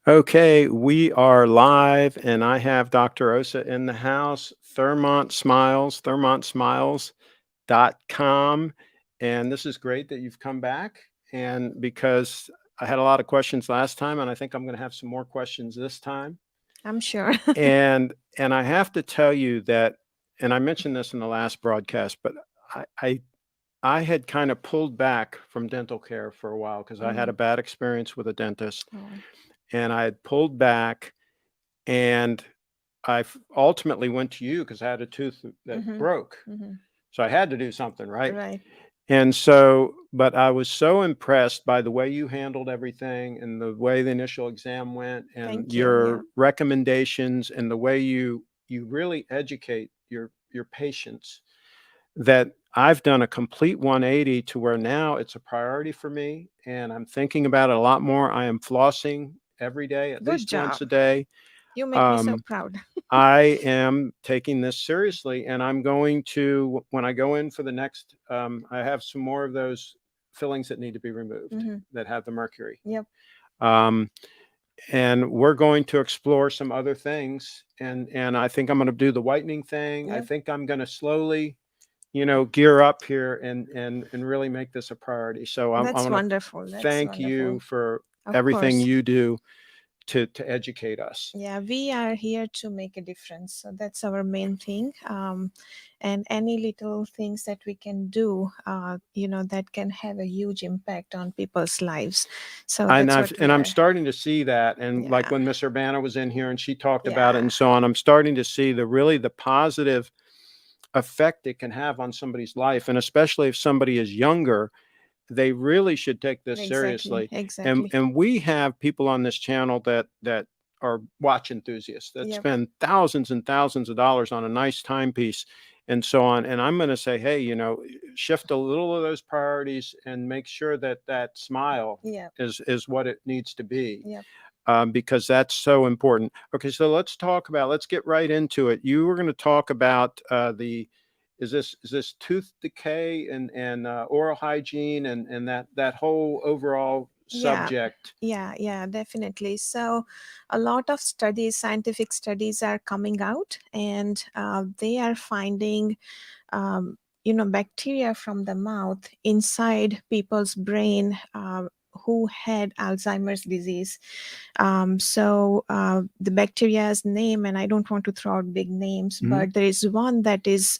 Okay, we are live, and I have Dr. Osa in the house. ThermontSmiles.com. And this is great that you've come back. And because I had a lot of questions last time, and I think I'm going to have some more questions this time. I'm sure. And I have to tell you that, and I mentioned this in the last broadcast, but I I, I had kind of pulled back from dental care for a while because I had a Mm. bad experience with a dentist, Oh. and I had pulled back, and ultimately went to you because I had a tooth that Mm-hmm. broke. Mm-hmm. So I had to do something, right? Right. And so, but I was so impressed by the way you handled everything and the way the initial exam went and Thank you. Yeah. your recommendations and the way you really educate your patients, that I've done a complete 180 to where now it's a priority for me and I'm thinking about it a lot more. I am flossing every day, at Good least once job. a day. You make me so Um, proud. I am taking this seriously, and I'm going to, when I go in for the next, I have some more of those fillings that need to be removed Mm-hmm. that have the mercury. Yep. Um, and we're going to explore some other things. And I think I'm going to do the whitening thing. I Yep. think I'm going to slowly, gear up here and really make this a priority. So I That's want to wonderful. That's thank you wonderful. for Of everything course. you do to educate us. Yeah, we are here to make a difference. So that's our main thing. And any little things that we can do, that can have a huge impact on people's lives. So And that's I've what and we I'm are. starting to see that, and like Yeah. when Miss Urbana was in here and she talked about it Yeah. and so on, I'm starting to see the positive effect it can have on somebody's life, and especially if somebody is younger, they really should take this Exactly. seriously. And Exactly. and we have people on this channel that are watch enthusiasts that Yep. spend thousands and thousands of dollars on a nice timepiece and so on. And I'm going to say, hey, shift a little of those priorities and make sure that that smile Yep. is what it needs to be, Yep. because that's so important. Okay, so let's get right into it. You were going to talk about the is this tooth decay and oral hygiene and that whole overall Yeah. subject. Yeah, definitely. So, a lot of studies, scientific studies, are coming out, and they are finding, um, bacteria from the mouth inside people's brain. Who had Alzheimer's disease. The bacteria's name, and I don't want to throw out big names, Mhm. but there is one that is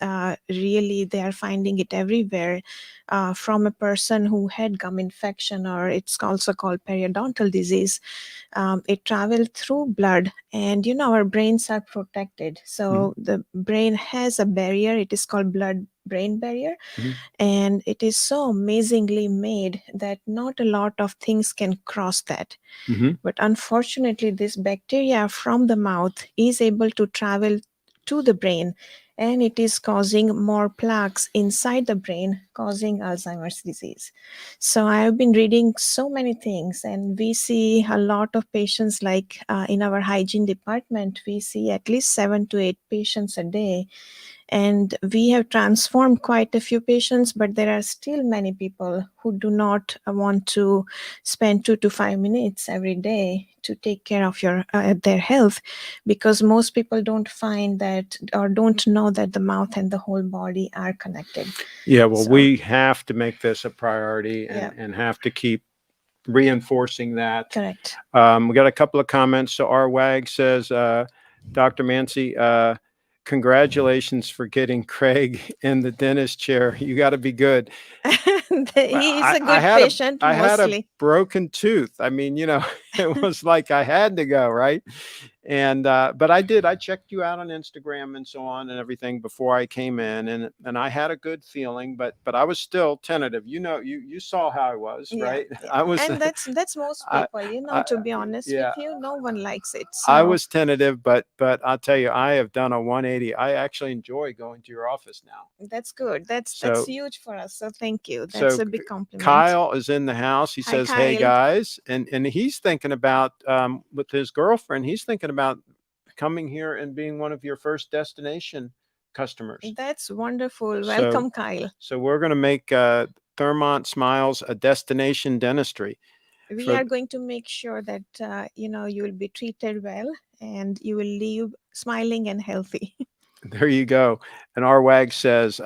really, they are finding it everywhere, from a person who had gum infection, or it's also called periodontal disease. It traveled through blood, and our brains are protected. Mhm. So the brain has a barrier, it is called blood brain barrier, Mhm. and it is so amazingly made that not a lot of things can cross that. Mhm. But unfortunately, this bacteria from the mouth is able to travel to the brain, and it is causing more plaques inside the brain, causing Alzheimer's disease. So I have been reading so many things, and we see a lot of patients, like in our hygiene department, we see at least 7 to 8 patients a day, and we have transformed quite a few patients, but there are still many people who do not want to spend 2 to 5 minutes every day to take care of their health, because most people don't find that, or don't know that the mouth and the whole body are connected. Yeah, well, So we have to make this a priority yeah. and have to keep reinforcing that. Correct. We got a couple of comments. So our WAG says, Dr. Mansi, congratulations for getting Craig in the dentist chair. You got to be good. Well, He is I, a I good had a patient I had a mostly. broken tooth. I mean, it was like I had to go, right? And but I checked you out on Instagram and so on and everything before I came in, and I had a good feeling, but I was still tentative. You saw how I was, Yeah, right? yeah. I was And that's most I, people, I to be honest with yeah, you, no one likes it. I So was tentative, but I'll tell you, I have done a 180. I actually enjoy going to your office now. that's good. That's So huge for us. So thank you. That's so a big compliment. Kyle is in the house. He Hi, says, "Hey Kyle. guys," and he's thinking about with his girlfriend. He's thinking about coming here and being one of your first destination customers. That's wonderful. So Welcome, Kyle. so we're going to make Thermont Smiles a destination dentistry. We are going to make sure that you will be treated well and you will leave smiling and healthy. There you go. And our wag says,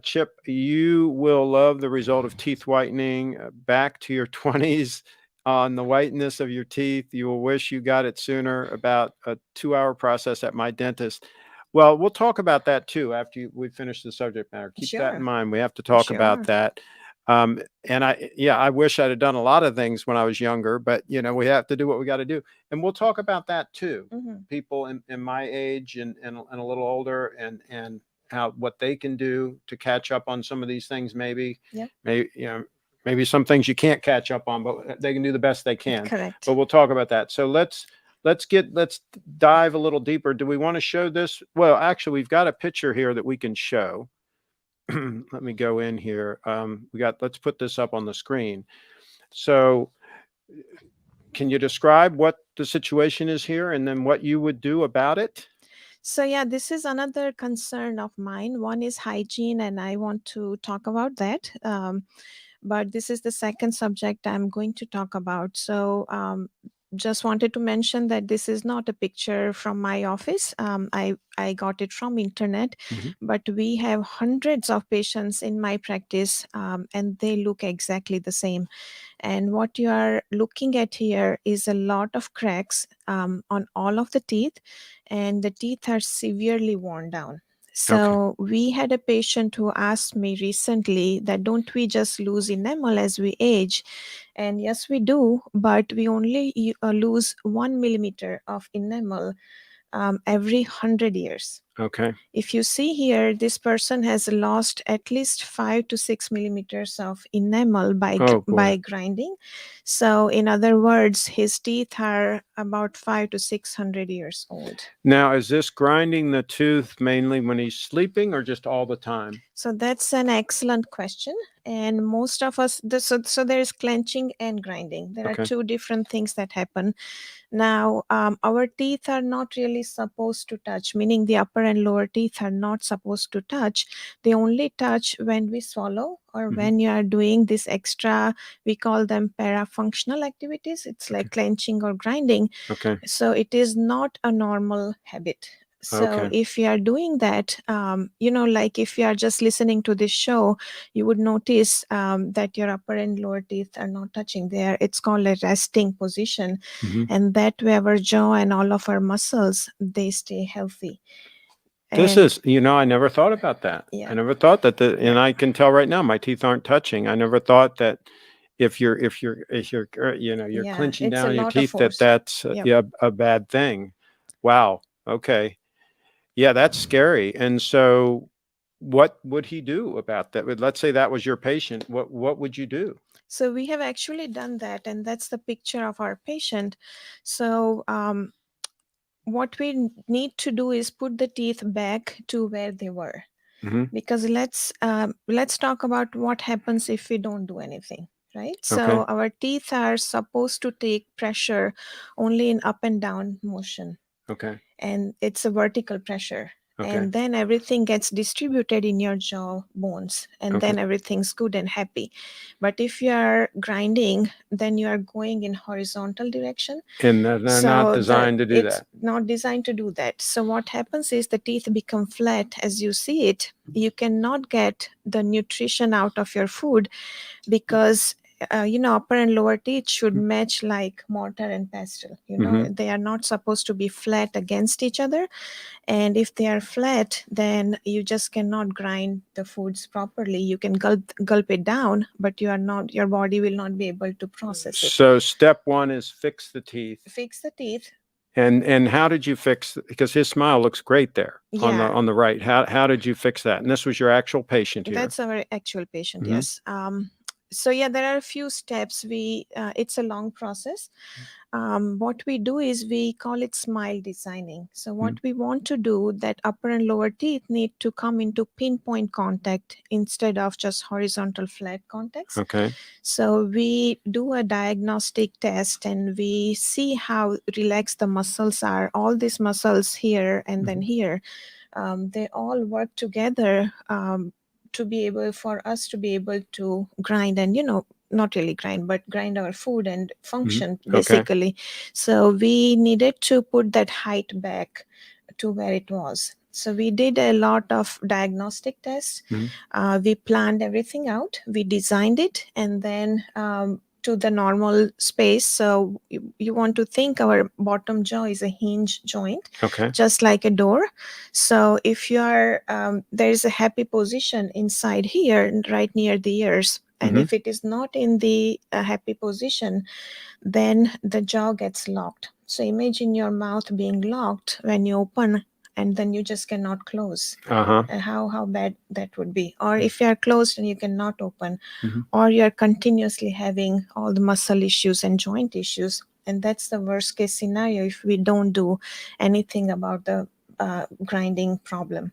Chip, you will love the result of teeth whitening back to your 20s on the whiteness of your teeth. You will wish you got it sooner. About a 2-hour process at my dentist. Well, we'll talk about that too after we finish the subject matter. Keep that in mind. We have to talk about that. And I wish I'd have done a lot of things when I was younger, but we have to do what we got to do. And we'll talk about that too. People in my age and a little older and what they can do to catch up on some of these things. Maybe some things you can't catch up on, but they can do the best they can. Correct. But we'll talk about that. So let's dive a little deeper. Do we want to show this? Well, actually, we've got a picture here that we can show. Let me go in here. Let's put this up on the screen. So can you describe what the situation is here and then what you would do about it? So yeah, this is another concern of mine. One is hygiene, and I want to talk about that. But this is the second subject I'm going to talk about. So just wanted to mention that this is not a picture from my office. I got it from internet, but we have hundreds of patients in my practice, and they look exactly the same. And what you are looking at here is a lot of cracks on all of the teeth, and the teeth are severely worn down. So we had a patient who asked me recently that don't we just lose enamel as we age? And yes, we do, but we only lose 1 millimeter of enamel every 100 years. If you see here, this person has lost at least 5 to 6 millimeters of enamel by grinding. So in other words, his teeth are about 500 to 600 years old. Now, is this grinding the tooth mainly when he's sleeping or just all the time? So that's an excellent question. And most of us, so there is clenching and grinding. There are two different things that happen. Now, our teeth are not really supposed to touch, meaning the upper and lower teeth are not supposed to touch. They only touch when we swallow or when you are doing this extra, we call them parafunctional activities. It's like clenching or grinding. So it is not a normal habit. So if you are doing that, like if you are just listening to this show, you would notice that your upper and lower teeth are not touching there. It's called a resting position. And that way our jaw and all of our muscles, they stay healthy. This is, I never thought about that. I never thought that, and I can tell right now my teeth aren't touching. I never thought that if you're clenching down your teeth, that's a bad thing. Wow. Okay. Yeah, that's scary. And so what would he do about that? Let's say that was your patient. What would you do? So we have actually done that, and that's the picture of our patient. So what we need to do is put the teeth back to where they were. Because let's talk about what happens if we don't do anything, right? So our teeth are supposed to take pressure only in up and down motion. And it's a vertical pressure. And then everything gets distributed in your jaw bones, and then everything's good and happy. But if you are grinding, then you are going in horizontal direction. And they're not designed to do that. It's not designed to do that. So what happens is the teeth become flat as you see it. You cannot get the nutrition out of your food because upper and lower teeth should match like mortar and pestle. They are not supposed to be flat against each other. And if they are flat, then you just cannot grind the foods properly. You can gulp it down, but your body will not be able to process it. So step one is fix the teeth. Fix the teeth. And how did you fix? Because his smile looks great there on the right. How did you fix that? And this was your actual patient here. That's our actual patient. Yes. So there are a few steps. It's a long process. What we do is we call it smile designing. So what we want to do, that upper and lower teeth need to come into pinpoint contact instead of just horizontal flat contacts. So we do a diagnostic test and we see how relaxed the muscles are. All these muscles here and then here, they all work together for us to be able to grind and not really grind, but grind our food and function Okay. basically. So we needed to put that height back to where it was. So we did a lot of diagnostic tests. We planned everything out. We designed it, and then to the normal space. So you want to think our bottom jaw is a hinge joint, Okay. just like a door. So if you are there is a happy position inside here, right near the ears, and if it is not in the happy position, then the jaw gets locked. So imagine your mouth being locked when you open, and then you just cannot close. How bad that would be. Or if you are closed and you cannot open, or you are continuously having all the muscle issues and joint issues, and that's the worst case scenario if we don't do anything about the grinding problem.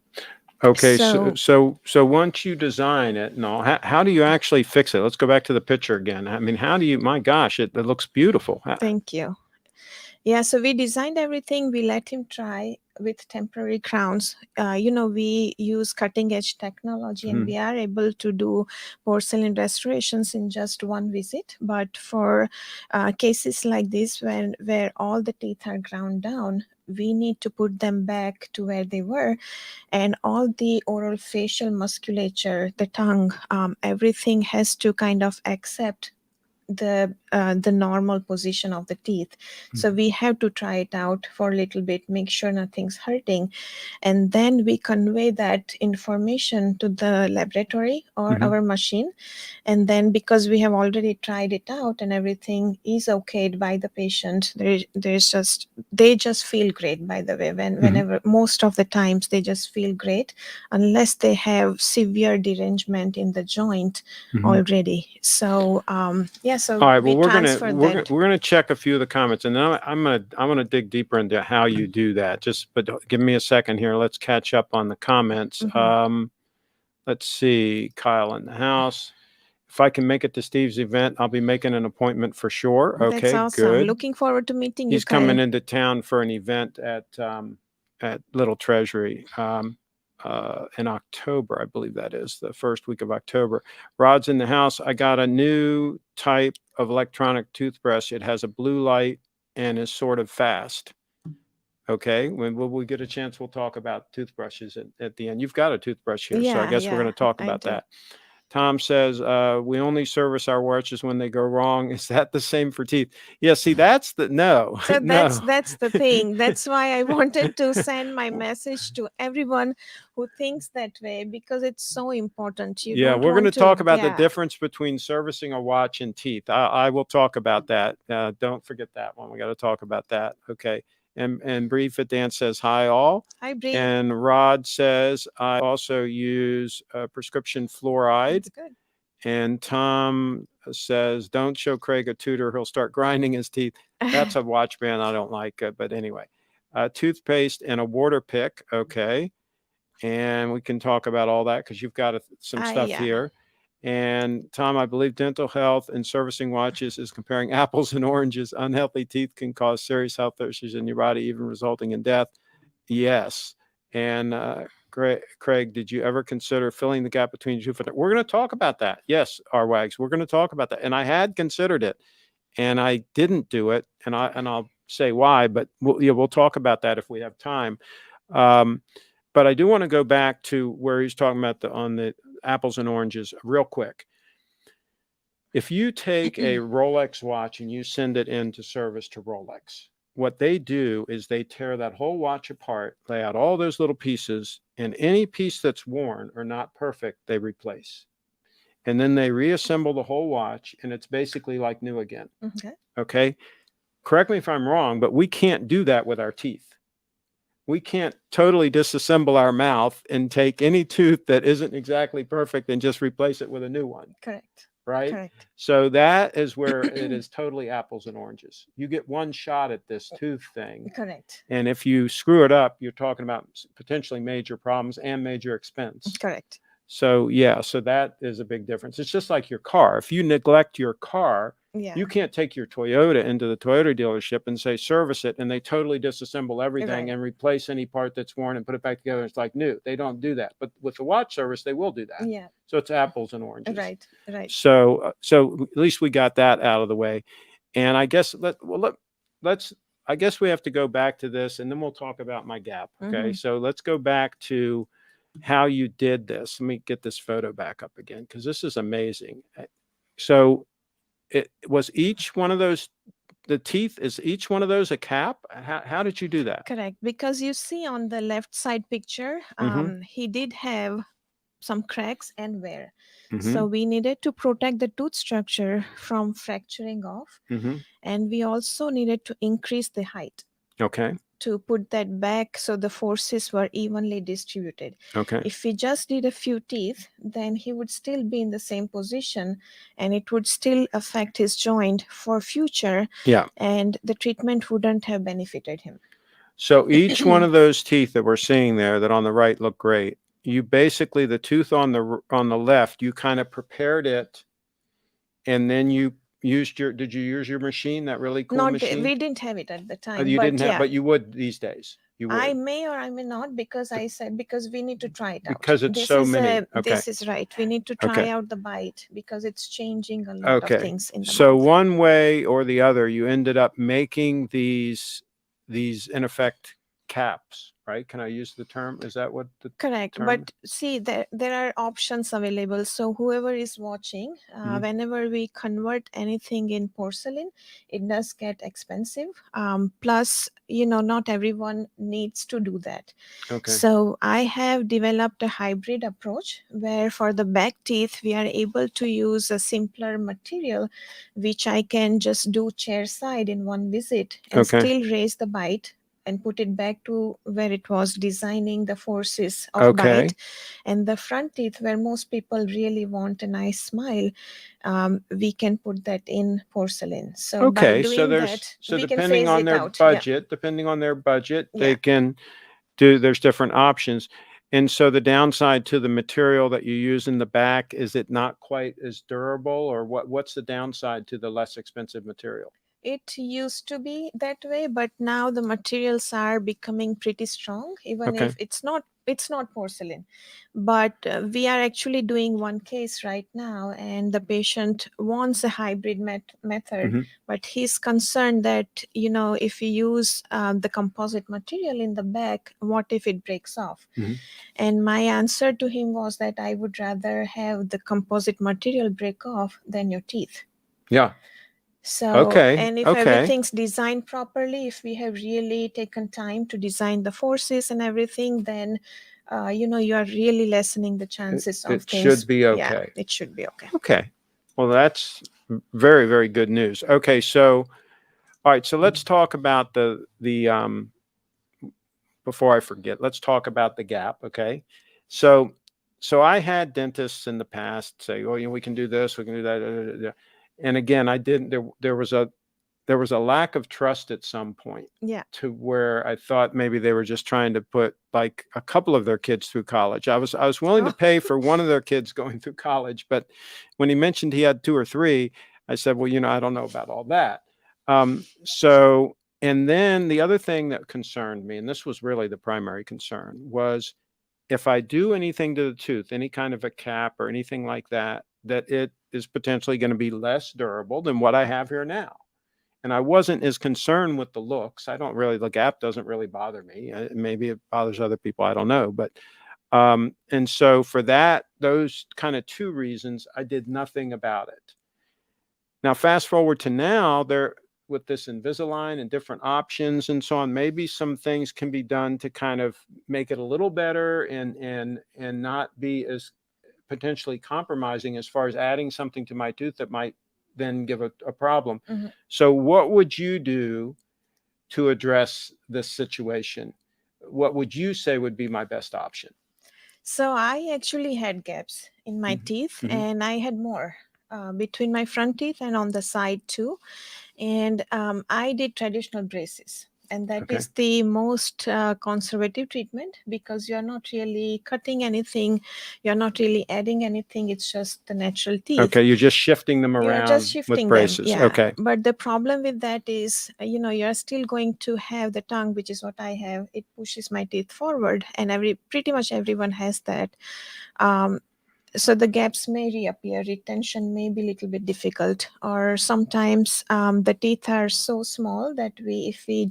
Okay, so once you design it and all, how do you actually fix it? Let's go back to the picture again. I mean, how do you? My gosh, it looks beautiful. Thank you. Yeah, so we designed everything. We let him try with temporary crowns. We use cutting edge technology, and we are able to do porcelain restorations in just one visit. But for cases like this, where all the teeth are ground down, we need to put them back to where they were, and all the oral facial musculature, the tongue, everything has to kind of accept the normal position of the teeth. So we have to try it out for a little bit, make sure nothing's hurting, and then we convey that information to the laboratory or our machine. And then, because we have already tried it out and everything is okayed by the patient, they just feel great. By the way, whenever most of the times they just feel great, unless they have severe derangement in the joint already. So so all right. Well, we're gonna check a few of the comments, and then I'm gonna dig deeper into how you do that. But give me a second here. Let's catch up on the comments. Let's see, Kyle in the house. If I can make it to Steve's event, I'll be making an appointment for sure. Okay, that's awesome. Good. Looking forward to meeting you. He's coming into town for an event at Little Treasury in October, I believe that is the first week of October. Rod's in the house. I got a new type of electronic toothbrush. It has a blue light and is sort of fast. Okay, when we get a chance, we'll talk about toothbrushes at the end. You've got a toothbrush here, so I guess we're going to talk about that. Tom says, we only service our watches when they go wrong. Is that the same for teeth? Yeah, see, that's the no. So no. that's the thing. That's why I wanted to send my message to everyone who thinks that way, because it's so important. We're going to talk about the difference between servicing a watch and teeth. I will talk about that. Don't forget that one. We got to talk about that. Okay. And Bree Fit Dance says, hi all. Hi, Bree. And Rod says, I also use prescription fluoride. That's good. And Tom says, don't show Craig a tutor. He'll start grinding his teeth. That's a watch band I don't like. But anyway, toothpaste and a water pick. Okay. And we can talk about all that because you've got some stuff here. And Tom, I believe dental health and servicing watches is comparing apples and oranges. Unhealthy teeth can cause serious health issues in your body, even resulting in death. Yes. And Craig, did you ever consider filling the gap between your tooth? We're going to talk about that. Yes, R-Wags, we're going to talk about that. And I had considered it, and I didn't do it. And I'll say why, but we'll talk about that if we have time. But I do want to go back to where he's talking about on the apples and oranges real quick. If you take a Rolex watch and you send it into service to Rolex, what they do is they tear that whole watch apart, lay out all those little pieces, and any piece that's worn or not perfect, they replace. And then they reassemble the whole watch, and it's basically like new again. Okay? Correct me if I'm wrong, but we can't do that with our teeth. We can't totally disassemble our mouth and take any tooth that isn't exactly perfect and just replace it with a new one. Correct. Right? Correct. So that is where it is totally apples and oranges. You get one shot at this tooth thing. Correct. And if you screw it up, you're talking about potentially major problems and major expense. Correct. So yeah, so that is a big difference. It's just like your car. If you neglect your car, Yeah. you can't take your Toyota into the Toyota dealership and say service it, and they totally disassemble everything Right. and replace any part that's worn and put it back together. It's like new. They don't do that. But with the watch service, they will do that. Yeah. So it's apples and oranges. Right. Right. So at least we got that out of the way. And I guess let's I guess we have to go back to this, and then we'll talk about my gap. Okay. Mhm. So let's go back to how you did this. Let me get this photo back up again because this is amazing. So it was each one of those, the teeth, is each one of those a cap? How did you do that? Correct. Because you see on the left side picture, Mm-hmm. he did have some cracks and wear. Mm-hmm. So we needed to protect the tooth structure from fracturing off. Mm-hmm. And we also needed to increase the height Okay. to put that back so the forces were evenly distributed. Okay. If we just did a few teeth, then he would still be in the same position and it would still affect his joint for future, Yeah. and the treatment wouldn't have benefited him. So each one of those teeth that we're seeing there that on the right look great, you basically, the tooth on the left, you kind of prepared it, and then you did you use your machine, that really cool machine? We didn't have it at the time, You but didn't have, yeah, but you would these days. You would. I may or I may not, because I said because we need to try it out. Because it's so many. Okay. This is right. We need to try Okay. out the bite because it's changing a lot of Okay. things in the So mouth. one way or the other, you ended up making these in effect caps, right? Can I use the term? Is that what the Correct. term? But see, there are options available. So whoever is watching, Mhm. whenever we convert anything in porcelain, it does get expensive. Plus, not everyone needs to do that. Okay. So I have developed a hybrid approach where for the back teeth, we are able to use a simpler material, which I can just do chair side in one visit and Okay. still raise the bite and put it back to where it was, designing the forces of Okay. bite. And the front teeth, where most people really want a nice smile, we can put that in porcelain. So by Okay. So doing that, we can depending phase on it their out. Yeah. budget, they Yeah. can do, there's different options. And so the downside to the material that you use in the back, is it not quite as durable, or what's the downside to the less expensive material? It used to be that way, but now the materials are becoming pretty strong, even Okay. if it's not porcelain. But we are actually doing one case right now, and the patient wants a hybrid method, Mhm. but he's concerned that if we use the composite material in the back, what if it breaks off? Mhm. And my answer to him was that I would rather have the composite material break off than your teeth. Yeah. So, Okay. and if Okay. everything's designed properly, if we have really taken time to design the forces and everything, then you are really lessening the chances of It things. should be Yeah, okay. it should be okay. Okay. Well, that's very, very good news. Okay. So, all right. So let's talk about before I forget, let's talk about the gap. Okay. So, I had dentists in the past say, "Oh, we can do this, we can do that." And again, I didn't. There was a lack of trust at some point, Yeah. to where I thought maybe they were just trying to put like a couple of their kids through college. I was willing to pay for one of their kids going through college, but when he mentioned he had two or three, I said, well, I don't know about all that. So, and then the other thing that concerned me, and this was really the primary concern, was if I do anything to the tooth, any kind of a cap or anything like that, that it is potentially going to be less durable than what I have here now. And I wasn't as concerned with the looks. The gap doesn't really bother me. Maybe it bothers other people. I don't know. But, and so for those kind of two reasons, I did nothing about it. Now, fast forward to now, with this Invisalign and different options and so on, maybe some things can be done to kind of make it a little better, and not be as potentially compromising as far as adding something to my tooth that might then give a problem. Mm-hmm. So what would you do to address this situation? What would you say would be my best option? So I actually had gaps in my teeth, Mhm. and I had more between my front teeth and on the side too. And I did traditional braces. And that Okay. is the most conservative treatment, because you're not really cutting anything, you're not really adding anything. It's just the natural teeth. Okay, you're just shifting them You're around just with shifting them. braces. Yeah. Okay. But the problem with that is, you're still going to have the tongue, which is what I have. It pushes my teeth forward, and pretty much everyone has that. So the gaps may reappear, retention may be a little bit difficult, or sometimes the teeth are so small that if we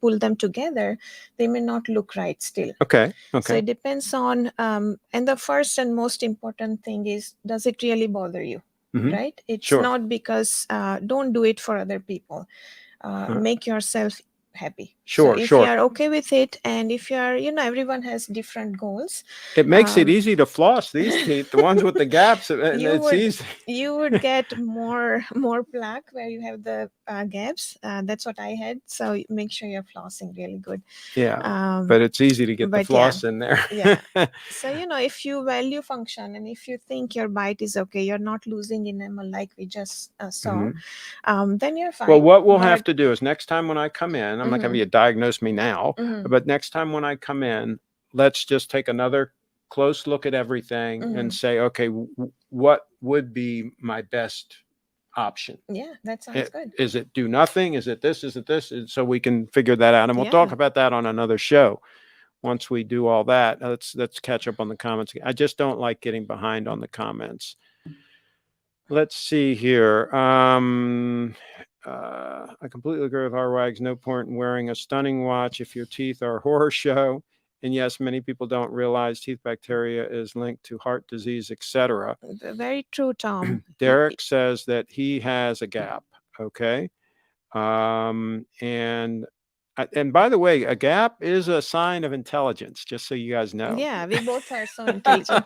pull them together, they may not look right still. Okay. So Okay. it depends on, and the first and most important thing is, does it really bother you? Mhm. Right? It's Sure. not because, don't do it for other people. Make yourself happy. Sure, So if sure. you are okay with it, and if you are, everyone has different goals. It makes it easy to floss these teeth, the ones with the gaps, and it's easy. You would get more plaque where you have the gaps. That's what I had. So make sure you're flossing really good. Yeah, but it's easy to get the floss in there. Yeah. So, if you value function, and if you think your bite is okay, you're not losing enamel like we just saw, then you're fine. Well, what we'll have to do is next time when I come in, I'm not going to Mhm. you diagnose me now, Mhm. but next time when I come in, let's just take another close look at everything and say, okay, what would be my best option? Yeah, that sounds good. Is it do nothing? Is it this? Is it this? So we can figure that out, and we'll talk about that on another show. Once we do all that, let's catch up on the comments. I just don't like getting behind on the comments. Let's see here. I completely agree with Harwags. No point in wearing a stunning watch if your teeth are a horror show. And yes, many people don't realize teeth bacteria is linked to heart disease, etc. Very true, Tom. Derek says that he has a gap. Okay. And by the way, a gap is a sign of intelligence, just so you guys know. Yeah, we both are so intelligent.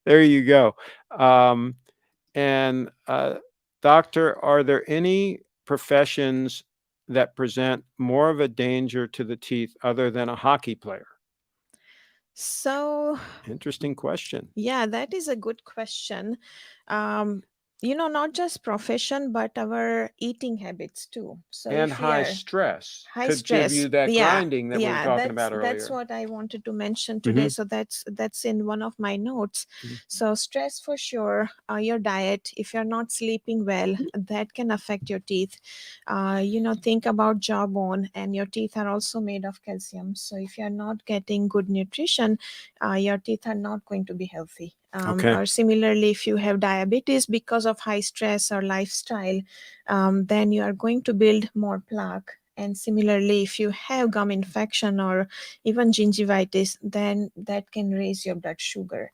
There you go. Doctor, are there any professions that present more of a danger to the teeth other than a hockey player? So, interesting question. Yeah, that is a good question. Not just profession, but our eating habits too. So and if high stress high could stress, give you that grinding that we were talking about earlier. That's what I wanted to mention today. So that's in one of my notes. So stress for sure. Your diet, if you're not sleeping well, that can affect your teeth. Think about jawbone, and your teeth are also made of calcium. So if you're not getting good nutrition, your teeth are not going to be healthy. Or similarly, if you have diabetes because of high stress or lifestyle, then you are going to build more plaque. And similarly, if you have gum infection or even gingivitis, then that can raise your blood sugar.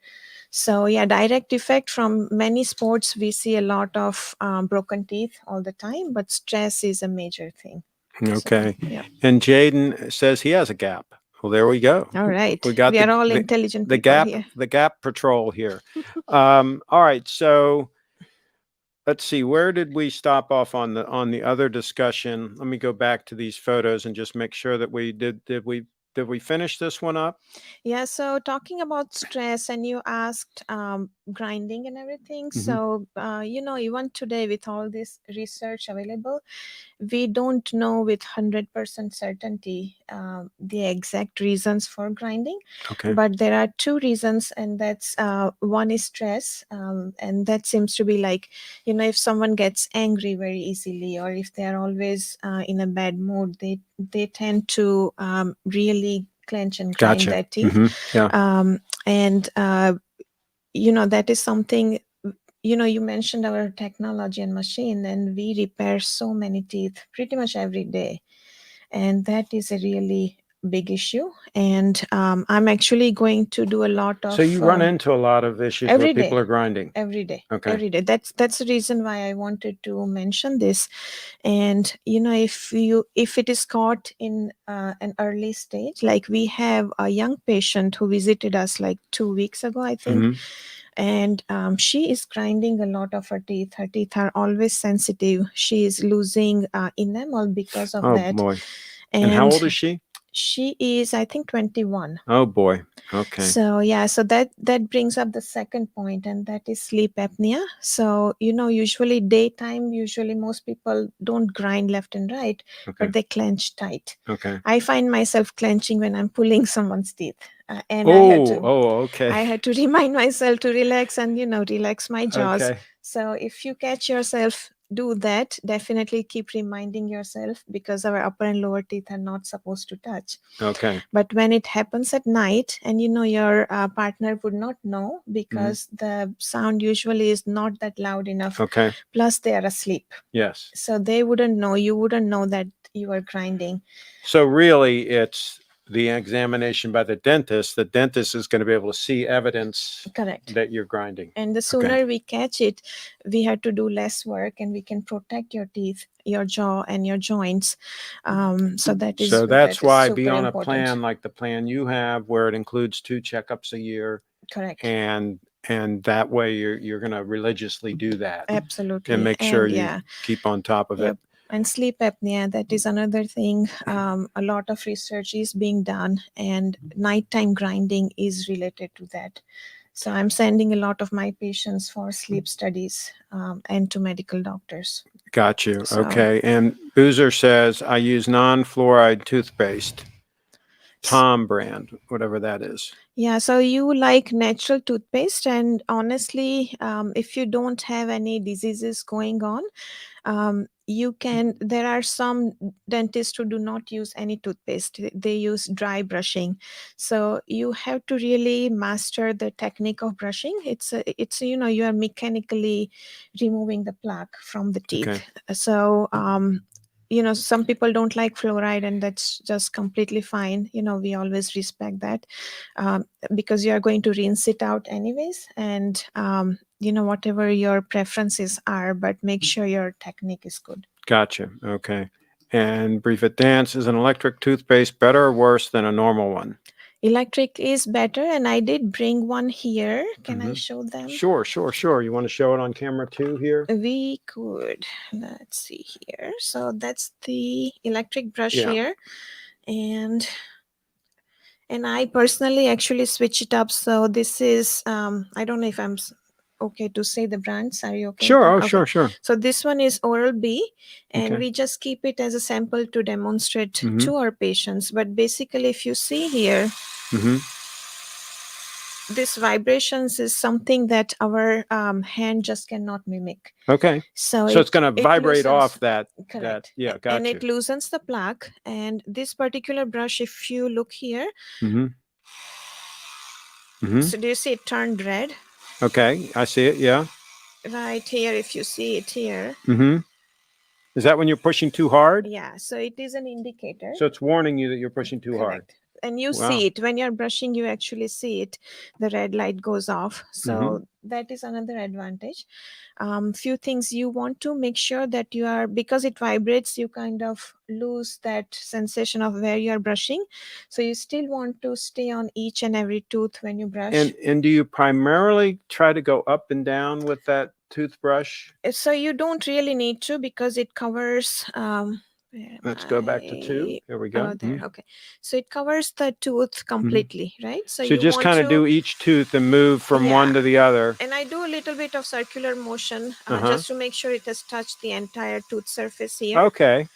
So yeah, direct effect from many sports. We see a lot of broken teeth all the time, but stress is a major thing. Okay. And Jaden says he has a gap. Well, there we go. All right. We got are all intelligent people here. The gap patrol here. All right. So let's see. Where did we stop off on the other discussion? Let me go back to these photos and just make sure that we did we finish this one up? Yeah. So talking about stress, and you asked grinding and everything. So even today, with all this research available, we don't know with 100% certainty the exact reasons for grinding. But there are two reasons, and that's one is stress, and that seems to be like, if someone gets angry very easily, or if they are always in a bad mood, they tend to really clench and grind their teeth. And that is something. You mentioned our technology and machine, and we repair so many teeth pretty much every day. And that is a really big issue. And I'm actually going to do a lot of... So you run into a lot of issues where people are grinding. Every day. Okay. Every day. That's the reason why I wanted to mention this. And, if it is caught in an early stage, like we have a young patient who visited us like 2 weeks ago, I think. And she is grinding a lot of her teeth. Her teeth are always sensitive. She is losing enamel because of that. Oh boy. And how old is she? She is, I think, 21. Oh boy. Okay. So yeah, so that brings up the second point, and that is sleep apnea. So usually daytime, usually most people don't grind left and right, Okay. but they clench tight. Okay. I find myself clenching when I'm pulling someone's teeth, and Okay. I had to remind myself to relax and relax my jaws. Okay. So if you catch yourself do that, definitely keep reminding yourself, because our upper and lower teeth are not supposed to touch. Okay. But when it happens at night, and your partner would not know, because the sound usually is not that loud enough. Okay. Plus they are asleep, Yes. so they wouldn't know, you wouldn't know that you are grinding. So really, it's the examination by the dentist. The dentist is going to be able to see evidence Correct. that you're grinding. And the sooner we catch it, we have to do less work, and we can protect your teeth, your jaw, and your joints. So that's why super be on important. a plan like the plan you have, where it includes 2 checkups a year. Correct. And that way you're going to religiously do that. Absolutely. And make sure you keep on top of it. And sleep apnea, that is another thing. A lot of research is being done, and nighttime grinding is related to that. So I'm sending a lot of my patients for sleep studies, and to medical doctors. Got you. So- Okay. And Boozer says, I use non-fluoride toothpaste, Tom brand, whatever that is. Yeah, so you like natural toothpaste, and honestly, if you don't have any diseases going on, there are some dentists who do not use any toothpaste. They use dry brushing. So you have to really master the technique of brushing. It's you are mechanically removing the plaque from the teeth. Okay. So some people don't like fluoride, and that's just completely fine. We always respect that, because you are going to rinse it out anyways, and whatever your preferences are, but make sure your technique is good. Gotcha. Okay. And Brief It Dance, is an electric toothpaste better or worse than a normal one? Electric is better, and I did bring one here. Can I show them? Sure. You want to show it on camera too here? We could. Let's see here. So that's the electric brush here, and I personally actually switch it up. So this is I don't know if I'm okay to say the brands. Are you okay? Sure. Okay. Sure. So this one is Oral-B, and Okay. we just keep it as a sample to demonstrate to our patients. But basically, if you see here, this vibrations is something that our hand just cannot mimic. Okay. So it's going to vibrate off that. Correct. Gotcha. And it loosens the plaque. And this particular brush, if you look here, so do you see it turned red? Okay, I see it. Yeah. Right here, if you see it here. Is that when you're pushing too hard? Yeah. So it is an indicator. So it's warning you that you're pushing too hard. And you see it when you're brushing, you actually see it. The red light goes off. So that is another advantage. Few things you want to make sure that you are, because it vibrates, you kind of lose that sensation of where you're brushing. So you still want to stay on each and every tooth when you brush. And do you primarily try to go up and down with that toothbrush? So you don't really need to, because it covers let's go back to 2. There we go. There. Okay. So it covers the tooth completely, right? So you just kind of do each tooth and move from one to the other. And I do a little bit of circular motion just to make sure it has touched the entire tooth surface here. Okay.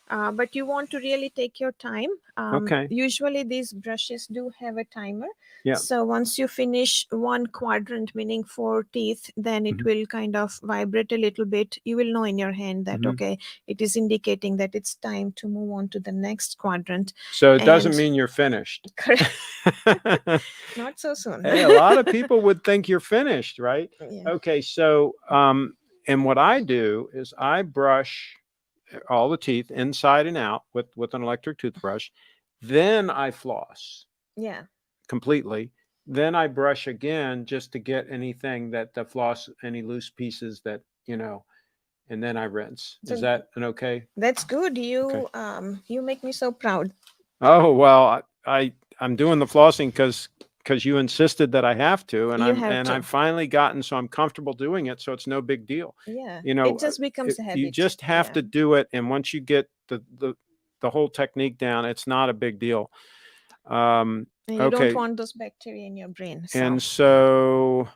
But you want to really take your time. Okay. Usually these brushes do have a timer. Yeah. So once you finish one quadrant, meaning 4 teeth, then it will kind of vibrate a little bit. You will know in your hand that, okay, it is indicating that it's time to move on to the next quadrant. So it doesn't mean you're finished. Correct. Not so soon. Hey, a lot of people would think you're finished, right? Yeah. Okay. So, and what I do is I brush all the teeth inside and out with an electric toothbrush. Then I floss. Yeah. Completely. Then I brush again just to get anything that the floss, any loose pieces that, and then I rinse. Is that an okay? That's good. You make me so proud. Oh, well, I'm doing the flossing because you insisted that I have to, and I've finally gotten, so I'm comfortable doing it, so it's no big deal. Yeah. It just becomes a habit. You just have to do it, and once you get the the whole technique down, it's not a big deal. And you don't Okay. want those bacteria in your brain. And so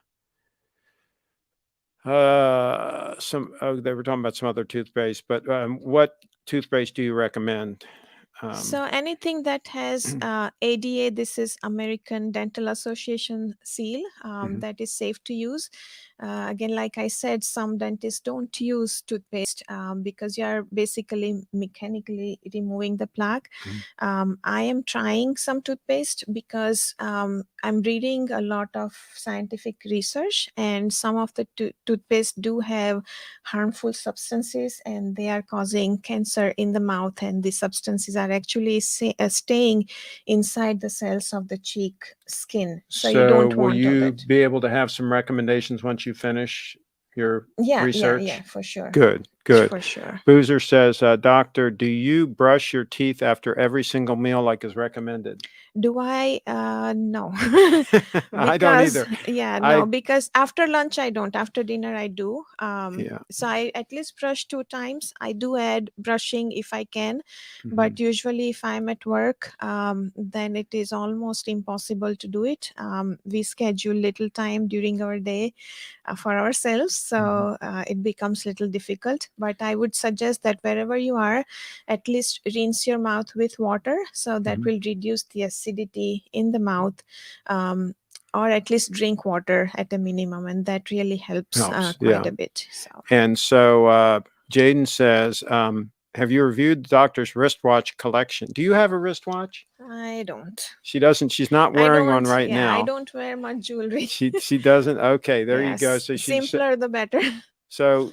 they were talking about some other toothpaste, but what toothpaste do you recommend? So anything that has ADA, this is American Dental Association seal, that is safe to use. Again, like I said, some dentists don't use toothpaste because you are basically mechanically removing the plaque. I am trying some toothpaste because I'm reading a lot of scientific research, and some of the toothpaste do have harmful substances, and they are causing cancer in the mouth, and the substances are actually staying inside the cells of the cheek skin. So you don't will want you that. be able to have some recommendations once you finish your research? Yeah, for sure. Good. For sure. Boozer says, doctor, do you brush your teeth after every single meal like is recommended? Do I? No. I don't either. Yeah, no, because after lunch I don't. After dinner I do. Yeah. So I at least brush 2 times. I do add brushing if I can, but usually if I'm at work, then it is almost impossible to do it. We schedule little time during our day for ourselves, so it becomes little difficult. But I would suggest that wherever you are, at least rinse your mouth with water, so that will reduce the acidity in the mouth, or at least drink water at a minimum, and that really helps quite a bit. And so Jaden says, have you reviewed the doctor's wristwatch collection? Do you have a wristwatch? I don't. She doesn't. She's not wearing one right now. I don't wear much jewelry. She doesn't. Okay, there you go. So simpler the better. So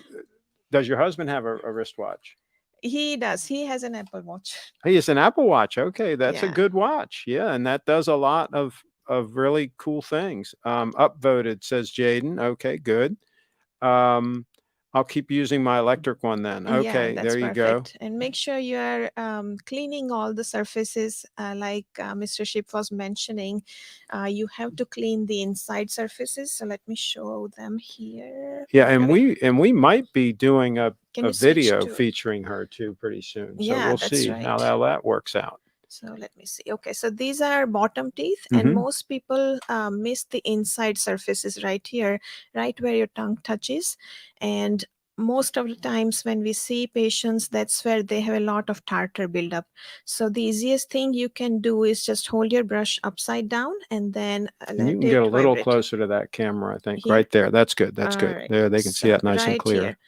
does your husband have a wristwatch? He does. He has an Apple Watch. He has an Apple Watch. Okay, that's a good watch. Yeah, and that does a lot of really cool things. Upvoted, says Jaden. Okay, good. I'll keep using my electric one then. Okay, that's there you perfect. go. And make sure you are cleaning all the surfaces, like Mr. Shipp was mentioning. You have to clean the inside surfaces. So let me show them here. Yeah, and we might be doing a video featuring her too pretty soon. So we'll see how that works out. So let me see. Okay, so these are bottom teeth, and most people miss the inside surfaces right here, right where your tongue touches. And most of the times when we see patients, that's where they have a lot of tartar buildup. So the easiest thing you can do is just hold your brush upside down, and then let you can get a little closer to that camera, I think. Here. Right there. That's good. That's good. Right. There, they can see that nice and clear. Here.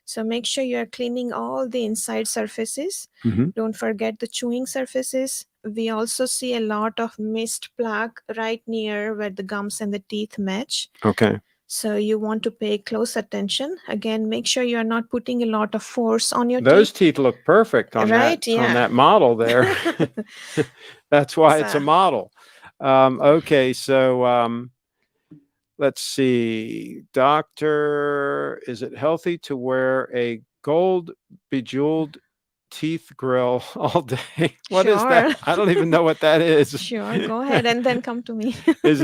So make sure you are cleaning all the inside surfaces. Don't forget the chewing surfaces. We also see a lot of missed plaque right near where the gums and the teeth match. Okay. So you want to pay close attention. Again, make sure you are not putting a lot of force on your teeth. Those teeth look perfect on that on that model there. That's why it's a model. Okay, so let's see. Doctor, is it healthy to wear a gold bejeweled teeth grill all day? What is that? I don't even know what that is. Sure, go ahead and then come to me. Is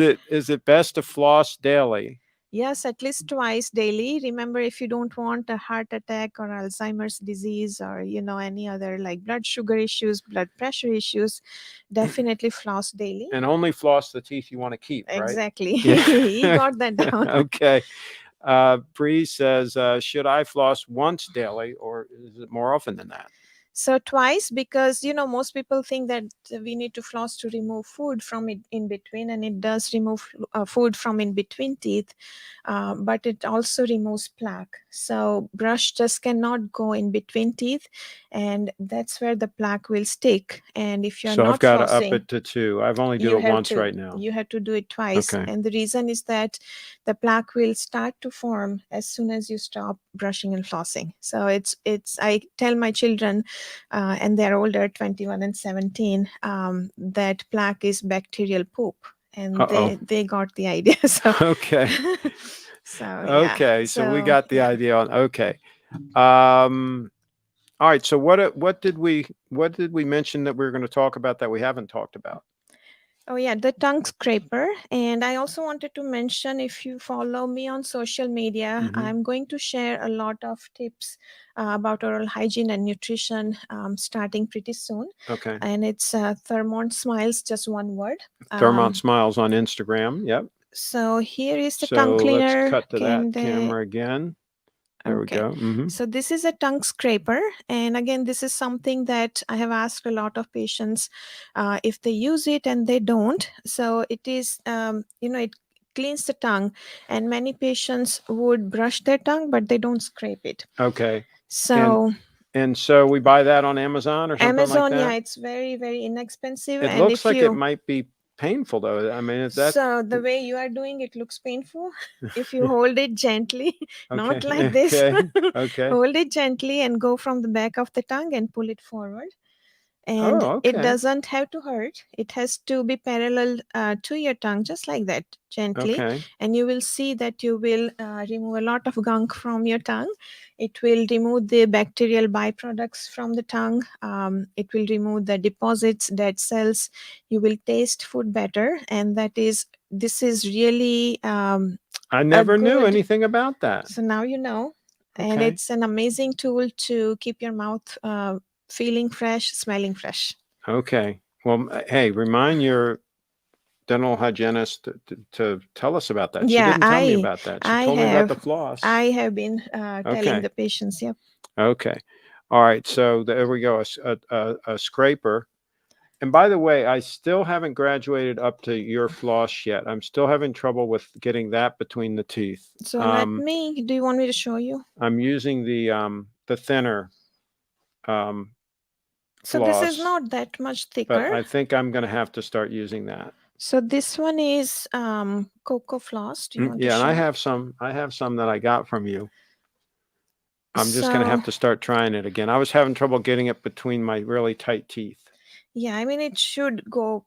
it best to floss daily? Yes, at least twice daily. Remember, if you don't want a heart attack or Alzheimer's disease or, any other like blood sugar issues, blood pressure issues, definitely floss daily. And only floss the teeth you want to keep, right? Exactly. He got that down. Okay. Bree says, should I floss once daily or is it more often than that? So twice, because most people think that we need to floss to remove food from it in between, and it does remove food from in between teeth, but it also removes plaque. So brush just cannot go in between teeth, and that's where the plaque will stick. And if you're not I've got to up it to 2. I've only do it once right now. You have to do it twice. Okay. And the reason is that the plaque will start to form as soon as you stop brushing and flossing. So it's I tell my children, and they're older, 21 and 17, that plaque is bacterial poop, and they got the idea. So okay. So we got the idea on. Okay. All right. So what did we mention that we were going to talk about that we haven't talked about? Oh, yeah, the tongue scraper. And I also wanted to mention, if you follow me on social media, Mhm. I'm going to share a lot of tips about oral hygiene and nutrition starting pretty soon. Okay. And it's Thermont Smiles, just one word. Thermont Smiles on Instagram. Yep. So here is the tongue So let's cleaner. cut to Can that they? camera again. There we Okay. go. Mm-hmm. So this is a tongue scraper. And again, this is something that I have asked a lot of patients if they use it and they don't. So it is, it cleans the tongue. And many patients would brush their tongue, but they don't scrape it. Okay. So And so we buy that on Amazon or something like Amazon, yeah, that? it's very, very inexpensive. It And looks if like it you, might be painful though. I mean, is that so the way you are doing it looks painful. If you hold it gently, not okay? like this, Okay. Okay. hold it gently and go from the back of the tongue and pull it forward. And Oh, it okay. doesn't have to hurt. It has to be parallel to your tongue, just like that, gently. Okay. And you will see that you will remove a lot of gunk from your tongue. It will remove the bacterial byproducts from the tongue. It will remove the deposits, dead cells. You will taste food better, and this is really I a never knew good. anything about that. So now you know, and Okay. it's an amazing tool to keep your mouth feeling fresh, smelling fresh. Okay. Well, hey, remind your dental hygienist to tell us about that. She Yeah, didn't tell me about that. She I told me about have the floss. I have been telling Okay. the patients. Yep. Okay. All right. So there we go. A scraper. And by the way, I still haven't graduated up to your floss yet. I'm still having trouble with getting that between the teeth. So let me. Do you want me to show you? I'm using the thinner So this is floss, not that much but thicker. I think I'm going to have to start using that. So this one is cocoa floss. Do you want Yeah, to and show? I have some that I got from you. I'm just going to So have to start trying it again. I was having trouble getting it between my really tight teeth. yeah, I mean, it should go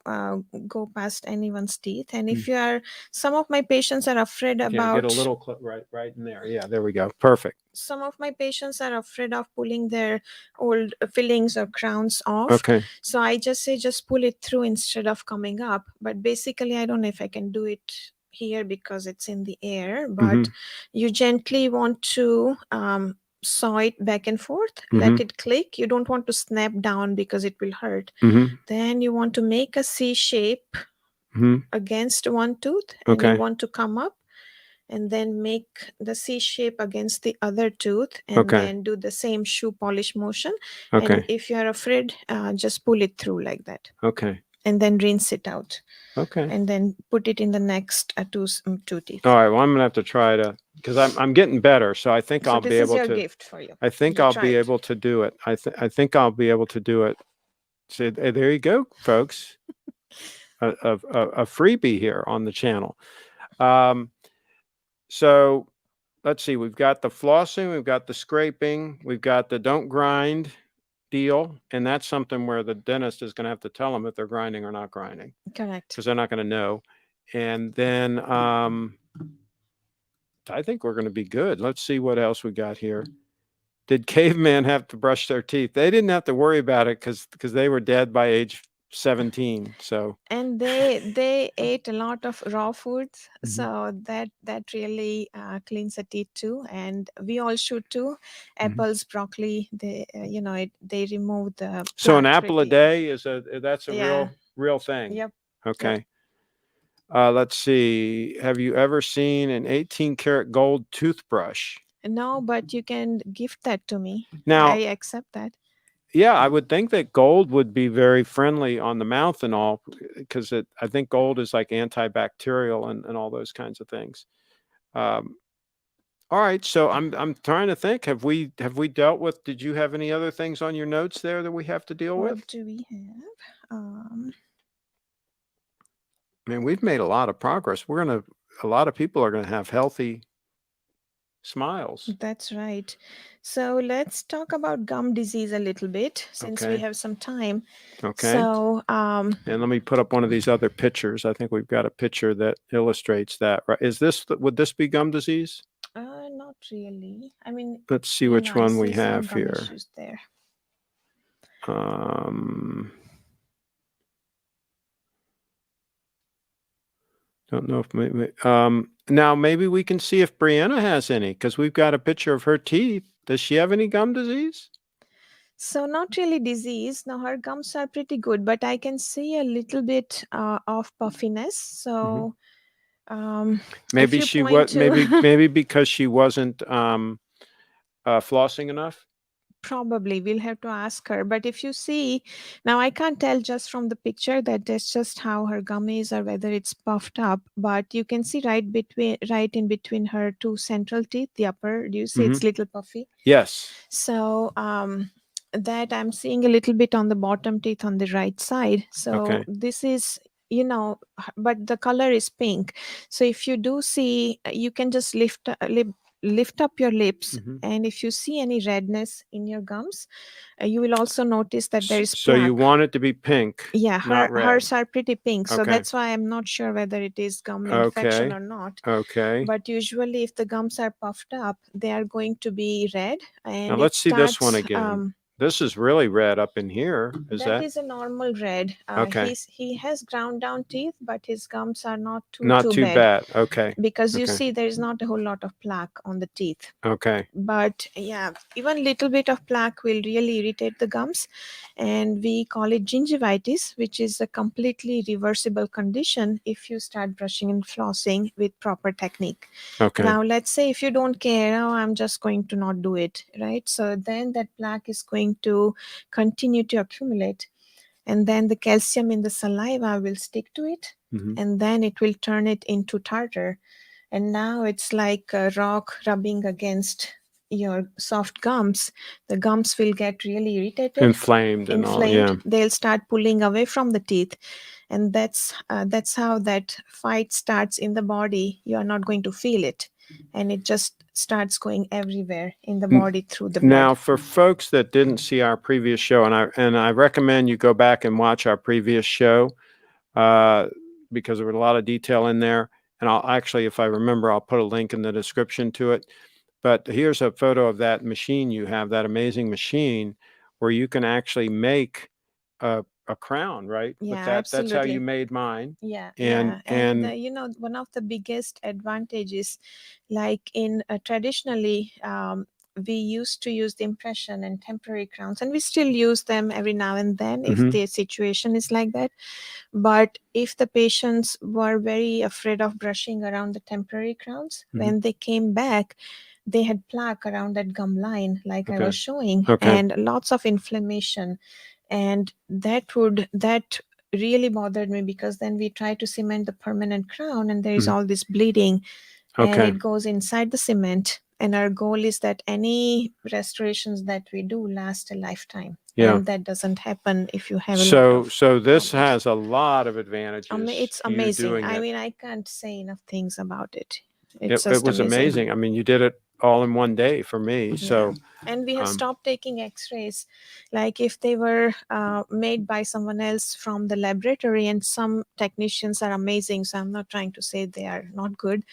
past anyone's teeth. And if you are, some of my patients are afraid Yeah, about. get a little clip right in there. Yeah, there we go. Perfect. Some of my patients are afraid of pulling their old fillings or crowns off. Okay. So I just say, just pull it through instead of coming up. But basically, I don't know if I can do it here because it's in the air. But you gently want to saw it back and forth, let it click. You don't want to snap down because it will hurt. Then you want to make a C shape against one tooth, and you want to come up and then make the C shape against the other tooth, and then do the same shoe polish motion. And if you are afraid, just pull it through like that. Okay. And then rinse it out. Okay. And then put it in the next two teeth. All right. Well, I'm gonna have to try to because I'm getting better, so I think So I'll this be is able your to. gift for you. I think You I'll try be it. able to do it. I think I'll be able to do it. So there you go, folks. A freebie here on the channel. So let's see. We've got the flossing, we've got the scraping, we've got the don't grind deal, and that's something where the dentist is going to have to tell them if they're grinding or not grinding. Correct. Because they're not going to know. And then I think we're going to be good. Let's see what else we got here. Did Caveman have to brush their teeth? They didn't have to worry about it because they were dead by age 17. So and they ate a lot of raw foods, so that really cleans the teeth too. And we all should too. Apples, broccoli, they they remove the so an plaque apple a pretty. day that's a Yeah. real thing. Yep. Okay. Let's see. Have you ever seen an 18 karat gold toothbrush? No, but you can gift that to me. Now, I accept that. yeah, I would think that gold would be very friendly on the mouth and all, because I think gold is like antibacterial and all those kinds of things. All right, so I'm trying to think. Have we dealt with? Did you have any other things on your notes there that we have to deal with? What do we have? I mean, we've made a lot of progress. A lot of people are gonna have healthy smiles. That's right. So let's talk about gum disease a little bit since we have some time. Okay. So and let me put up one of these other pictures. I think we've got a picture that illustrates that. Right? Would this be gum disease? not really. I mean, let's see which one we have gum here. issues there. Don't know if now maybe we can see if Brianna has any, because we've got a picture of her teeth. Does she have any gum disease? So not really disease. Now her gums are pretty good, but I can see a little bit of puffiness. So if Maybe you she point was to maybe because she wasn't flossing enough. probably we'll have to ask her. But if you see, now I can't tell just from the picture that that's just how her gum is or whether it's puffed up. But you can see right in between her two central teeth, the upper. Do you see it's little puffy? Yes. So that I'm seeing a little bit on the bottom teeth on the right side. So Okay. this is, you know, but the color is pink. So if you do see, you can just lift up your lips, and if you see any redness in your gums, you will also notice that there is So you plaque. want it to be pink, Yeah, not red. hers are pretty pink, so Okay. that's why I'm not sure whether it is gum infection Okay. or not. Okay. But usually if the gums are puffed up, they are going to be red, and Now it let's see this one starts again. This is really red up in here. Is that that is a normal red. okay? He has ground down teeth, but his gums are not Not too too bad, bad. Okay. because you Okay. see there is not a whole lot of plaque on the teeth. Okay. But yeah, even little bit of plaque will really irritate the gums, and we call it gingivitis, which is a completely reversible condition if you start brushing and flossing with proper technique. Okay. Now let's say if you don't care, oh, I'm just going to not do it, right? So then that plaque is going to continue to accumulate, and then the calcium in the saliva will stick to it, and then it will turn it into tartar, and now it's like a rock rubbing against your soft gums. The gums will get really irritated, Inflamed and all. Yeah. they'll start pulling away from the teeth, and that's how that fight starts in the body. You are not going to feel it, and it just starts going everywhere in the body through the blood. Now, for folks that didn't see our previous show, and I recommend you go back and watch our previous show, because there was a lot of detail in there. And I'll actually, if I remember, I'll put a link in the description to it. But here's a photo of that machine you have, that amazing machine where you can actually make a crown, right? With Yeah, that, that's how you absolutely. made mine. Yeah, And you know, one of the biggest advantages, like in traditionally, we used to use the impression and temporary crowns, and we still use them every now and then if the situation is like that. But if the patients were very afraid of brushing around the temporary crowns, when they came back, they had plaque around that gum line, like I was showing, and lots of inflammation. And that really bothered me, because then we try to cement the permanent crown, and there is all this bleeding, and it goes inside the cement. And our goal is that any restorations that we do last a lifetime. Yeah. And that doesn't happen if you have a lot of so this problems. has a lot of advantages. It's you amazing. doing I it. mean, I can't say enough things about it. It It's just was amazing. I mean, you did it all in one day for me. So and we have stopped taking x-rays, like if they were made by someone else from the laboratory, and some technicians are amazing, so I'm not trying to say they are not good,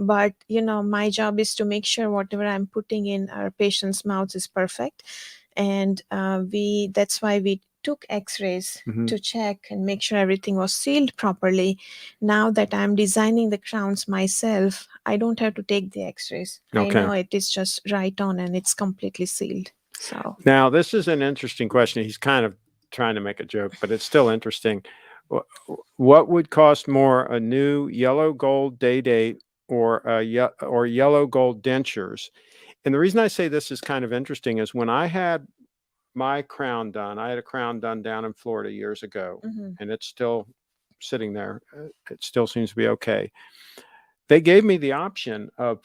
but you know, my job is to make sure whatever I'm putting in our patients' mouths is perfect. And that's why we took x-rays to check and make sure everything was sealed properly. Now that I'm designing the crowns myself, I don't have to take the x-rays. I know it is just right on, and it's completely sealed. So now this is an interesting question. He's kind of trying to make a joke, but it's still interesting. What would cost more, a new yellow gold day date or yellow gold dentures? And the reason I say this is kind of interesting is when I had my crown done, I had a crown done down in Florida years ago, and it's still sitting there. It still seems to be okay. They gave me the option of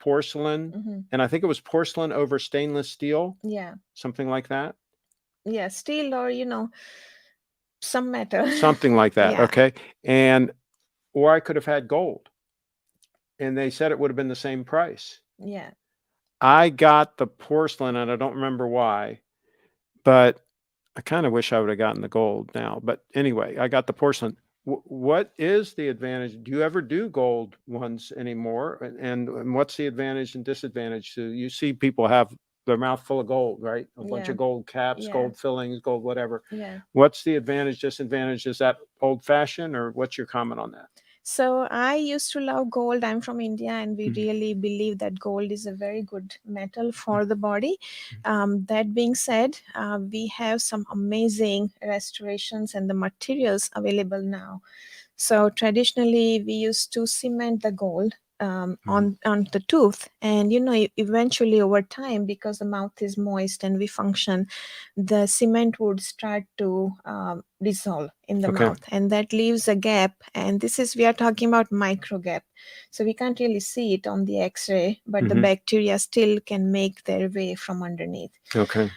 porcelain, and I think it was porcelain over stainless steel, yeah, something like that. yeah, steel, or you know, some metal, Something like that. Yeah. Okay. Or I could have had gold, and they said it would have been the same price. Yeah. I got the porcelain, and I don't remember why, but I kind of wish I would have gotten the gold now. But anyway, I got the porcelain. What is the advantage? Do you ever do gold ones anymore? And what's the advantage and disadvantage? So you see people have their mouth full of gold, right? A bunch of gold caps, gold fillings, gold whatever. Yeah. What's the advantage, disadvantage? Is that old fashioned, or what's your comment on that? So I used to love gold. I'm from India, and we Mhm. really believe that gold is a very good metal for the body. That being said, we have some amazing restorations and the materials available now. So traditionally, we used to cement the gold on the tooth, and eventually over time, because the mouth is moist and we function, the cement would start to dissolve in the Okay. mouth, and that leaves a gap. And this is, we are talking about micro gap, so we can't really see it on the X-ray, but the Mhm. bacteria still can make their way from underneath. Okay.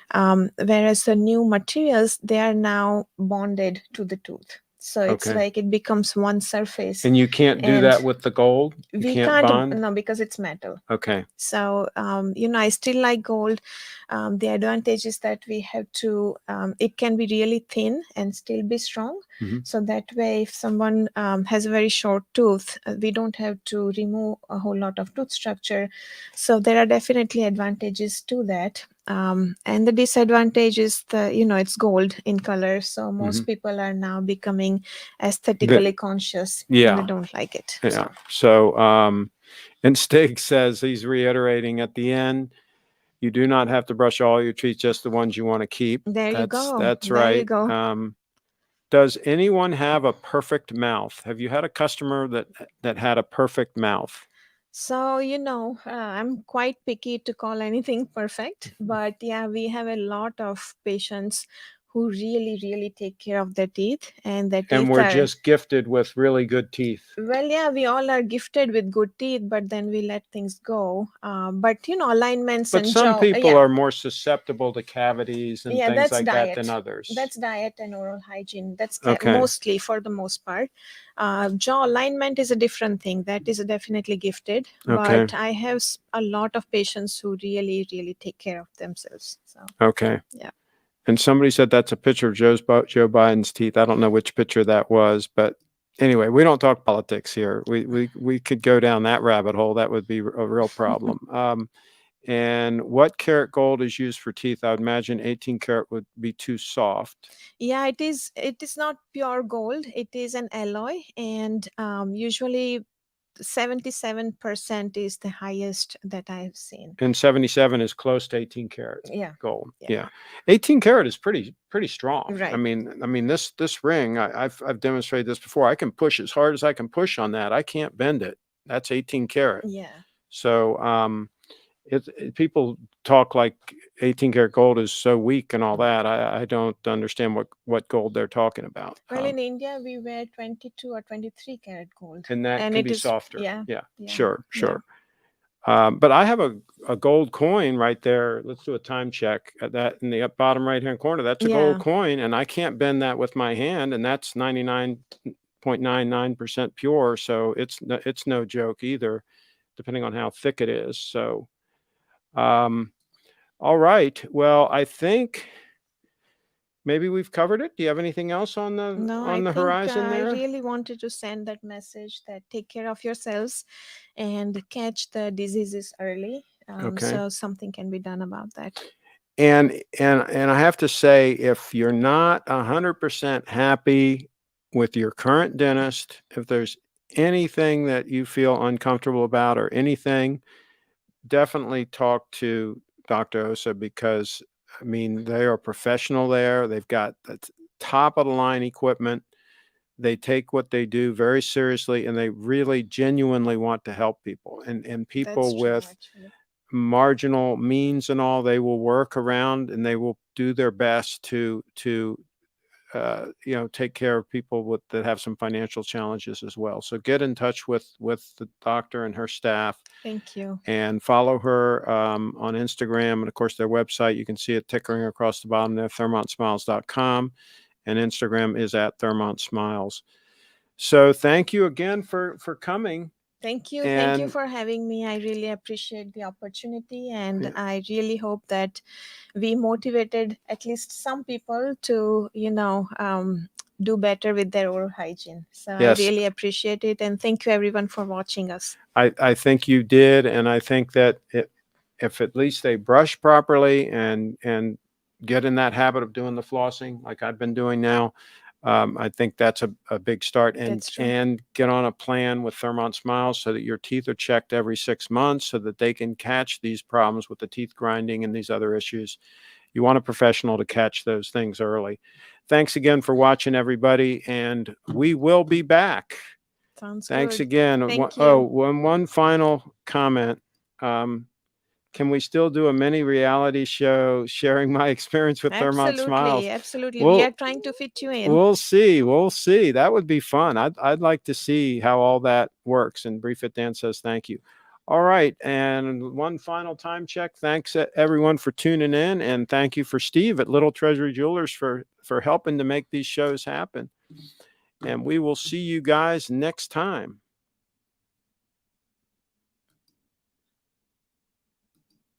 Whereas the new materials, they are now bonded to the tooth. So it's Okay. like it becomes one surface. And you can't do And that with the gold? You we can't can't, bond? no, because it's metal. Okay. So, I still like gold. The advantage is that we have to, it can be really thin and still be strong. Mhm. So that way, if someone has a very short tooth, we don't have to remove a whole lot of tooth structure. So there are definitely advantages to that. And the disadvantage is it's gold in color. So most Mhm. people are now becoming aesthetically conscious, and they Yeah. don't like it. Yeah. So, and Stig says, he's reiterating at the end, you do not have to brush all your teeth, just the ones you want to keep. There you go. That's There you right. go. Does anyone have a perfect mouth? Have you had a customer that had a perfect mouth? So, I'm quite picky to call anything perfect, but yeah, we have a lot of patients who really, really take care of their teeth, and their And teeth we're are, just gifted with really good teeth. well, yeah, we all are gifted with good teeth, but then we let things go. But, alignments But and some jaw, people yeah, are more susceptible to cavities and yeah, things that's like that than diet. others. That's diet and oral hygiene. That's Okay. mostly, for the most part. Jaw alignment is a different thing. That is definitely gifted. Okay. But I have a lot of patients who really, really take care of themselves. So Okay. yeah. And somebody said that's a picture of Joe Biden's teeth. I don't know which picture that was, but anyway, we don't talk politics here. We could go down that rabbit hole. That would be a real problem. And what karat gold is used for teeth? I would imagine 18 karat would be too soft. Yeah, it is. It is not pure gold. It is an alloy, and usually 77% is the highest that I've seen. And 77 is close to 18 karat Yeah. gold. Yeah. Yeah. 18 karat is pretty strong. Right. I mean this ring, I've demonstrated this before. I can push as hard as I can push on that. I can't bend it. That's 18 karat. Yeah. So people talk like 18 karat gold is so weak and all that. I don't understand what gold they're talking about. Well, in India, we wear 22 or 23 karat gold. And that And can it be is, softer. yeah. Yeah. Yeah. Sure. Yeah. Sure. But I have a gold coin right there. Let's do a time check at that in the bottom right hand corner. That's a gold Yeah. coin, and I can't bend that with my hand, and that's 99.99% pure. So it's no joke either, depending on how thick it is. So, all right. Well, I think maybe we've covered it. Do you have anything else on No, I the think horizon I there? really wanted to send that message that take care of yourselves and catch the diseases early. Okay. So something can be done about that. And I have to say, if you're not 100% happy with your current dentist, if there's anything that you feel uncomfortable about or anything, definitely talk to Dr. Osa, because I mean they are professional there. They've got the top of the line equipment. They take what they do very seriously, and they really genuinely want to help people. And people That's true, with actually. marginal means and all, they will work around and they will do their best to take care of people that have some financial challenges as well. So get in touch with the doctor and her staff, Thank you. and follow her on Instagram, and of course their website. You can see it tickering across the bottom there, ThermontSmiles.com, and Instagram is at ThermontSmiles. So thank you again for coming. Thank you. Thank you And for having me. I really appreciate the opportunity, and I really hope that we motivated at least some people to, do better with their oral hygiene. So yes, I really appreciate it, and thank you everyone for watching us. I think you did, and I think that if at least they brush properly and get in that habit of doing the flossing like I've been doing now, I think that's a big start. That's true. And get on a plan with Thermont Smiles so that your teeth are checked every 6 months so that they can catch these problems with the teeth grinding and these other issues. You want a professional to catch those things early. Thanks again for watching, everybody, and we will be back. Sounds Thanks good. again. Thank you. Oh, one final comment. Can we still do a mini reality show sharing my experience with Thermont Smiles? Absolutely. We are trying to fit you in. We'll see. We'll see. That would be fun. I'd like to see how all that works. And Brief It Dan says thank you. All right. And one final time check. Thanks everyone for tuning in. And thank you for Steve at Little Treasury Jewelers for helping to make these shows happen. And we will see you guys next time.